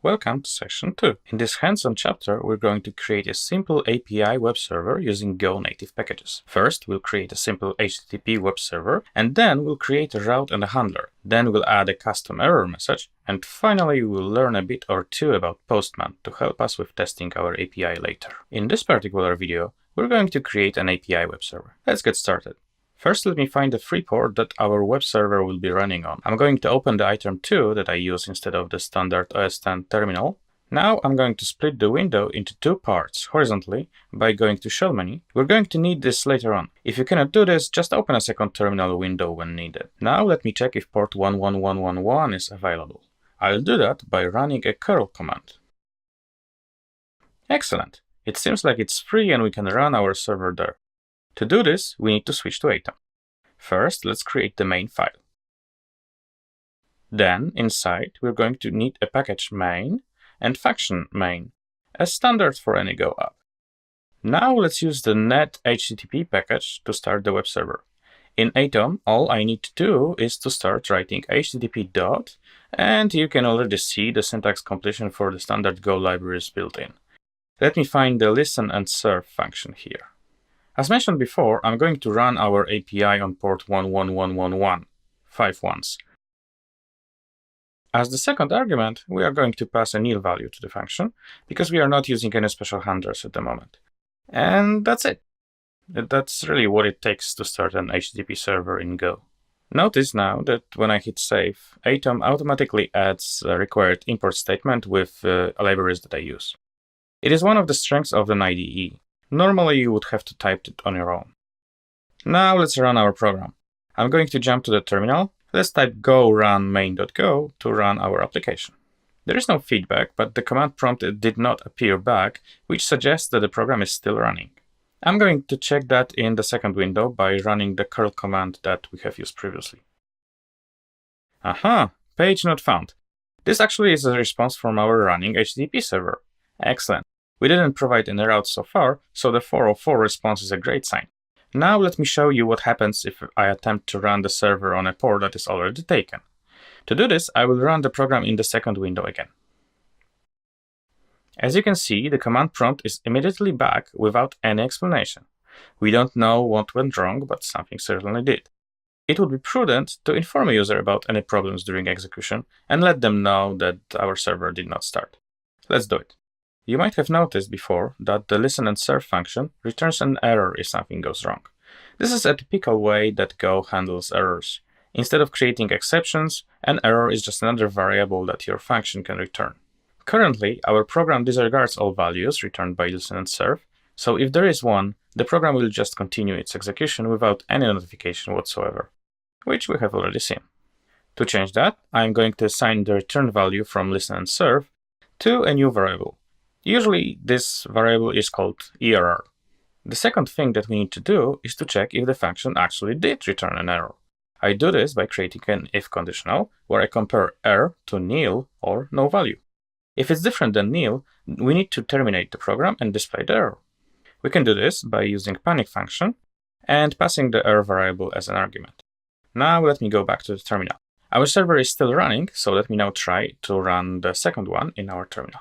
Welcome to section 2. In this hands-on chapter, we're going to create a simple API web server using Go native packages. First, we'll create a simple HTTP web server, and then we'll create a route and a handler. Then we'll add a custom error message, and finally we'll learn a bit or two about Postman to help us with testing our API later. In this particular video, we're going to create an API web server. Let's get started. First, let me find the free port that our web server will be running on. I'm going to open the item2 that I use instead of the standard OS X terminal. Now I'm going to split the window into two parts horizontally by going to Shell menu. We're going to need this later on. If you cannot do this, just open a second terminal window when needed. Now let me check if port 11111 is available. I'll do that by running a curl command. Excellent. It seems like it's free and we can run our server there. To do this, we need to switch to Atom. First, let's create the main file. Then, inside, we're going to need a package main and function main, as standard for any Go app. Now let's use the net HTTP package to start the web server. In Atom, all I need to do is to start writing http dot, and you can already see the syntax completion for the standard Go libraries built in. Let me find the listen and serve function here. As mentioned before, I'm going to run our API on port 11111, 5 ones. As the second argument, we are going to pass a nil value to the function, because we are not using any special handlers at the moment. And that's it. That's really what it takes to start an HTTP server in Go. Notice now that when I hit save, Atom automatically adds a required import statement with libraries that I use. It is one of the strengths of an IDE. Normally, you would have to type it on your own. Now let's run our program. I'm going to jump to the terminal. Let's type go run main.go to run our application. There is no feedback, but the command prompt did not appear back, which suggests that the program is still running. I'm going to check that in the second window by running the curl command that we have used previously. Aha, page not found. This actually is a response from our running HTTP server. Excellent. We didn't provide any routes so far, so the 404 response is a great sign. Now let me show you what happens if I attempt to run the server on a port that is already taken. To do this, I will run the program in the second window again. As you can see, the command prompt is immediately back without any explanation. We don't know what went wrong, but something certainly did. It would be prudent to inform a user about any problems during execution and let them know that our server did not start. Let's do it. You might have noticed before that the listen and serve function returns an error if something goes wrong. This is a typical way that Go handles errors. Instead of creating exceptions, an error is just another variable that your function can return. Currently, our program disregards all values returned by listen and serve, so if there is one, the program will just continue its execution without any notification whatsoever, which we have already seen. To change that, I'm going to assign the return value from listen and serve to a new variable. Usually, this variable is called error. The second thing that we need to do is to check if the function actually did return an error. I do this by creating an if conditional, where I compare error to nil or no value. If it's different than nil, we need to terminate the program and display the error. We can do this by using panic function and passing the error variable as an argument. Now let me go back to the terminal. Our server is still running, so let me now try to run the second one in our terminal.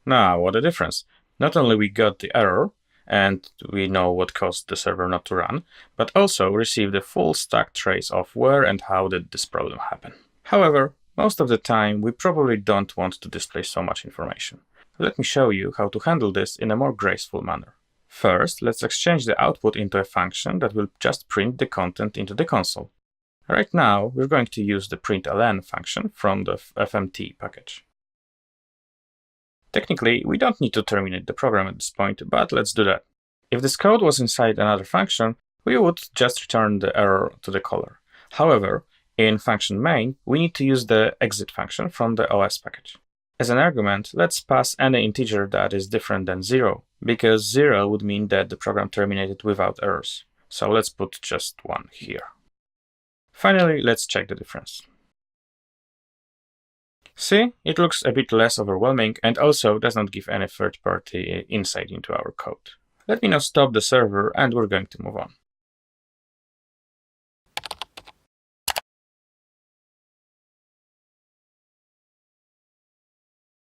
Now, what a difference. Not only we got the error, and we know what caused the server not to run, but also received a full stack trace of where and how did this problem happen. However, most of the time, we probably don't want to display so much information. Let me show you how to handle this in a more graceful manner. First, let's exchange the output into a function that will just print the content into the console. Right now, we're going to use the println function from the fmt package. Technically, we don't need to terminate the program at this point, but let's do that. If this code was inside another function, we would just return the error to the caller. However, in function main, we need to use the exit function from the OS package. As an argument, let's pass any integer that is different than 0, because 0 would mean that the program terminated without errors. So let's put just 1 here. Finally, let's check the difference. See, it looks a bit less overwhelming and also does not give any third-party insight into our code. Let me now stop the server and we're going to move on.